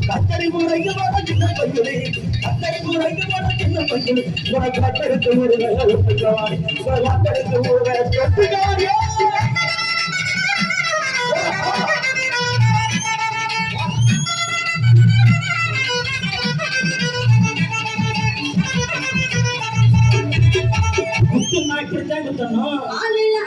கத்தரி முறையமான சின்ன பையனே கத்தரி முறையமான சின்ன பையனே உனக்கு கத்தருக்கு ஒரு வெள்ளவாடி கத்தருக்கு ஒரு வெட்டுக்காரியா குத்து நாட்டு தங்கத்தனும் அருமை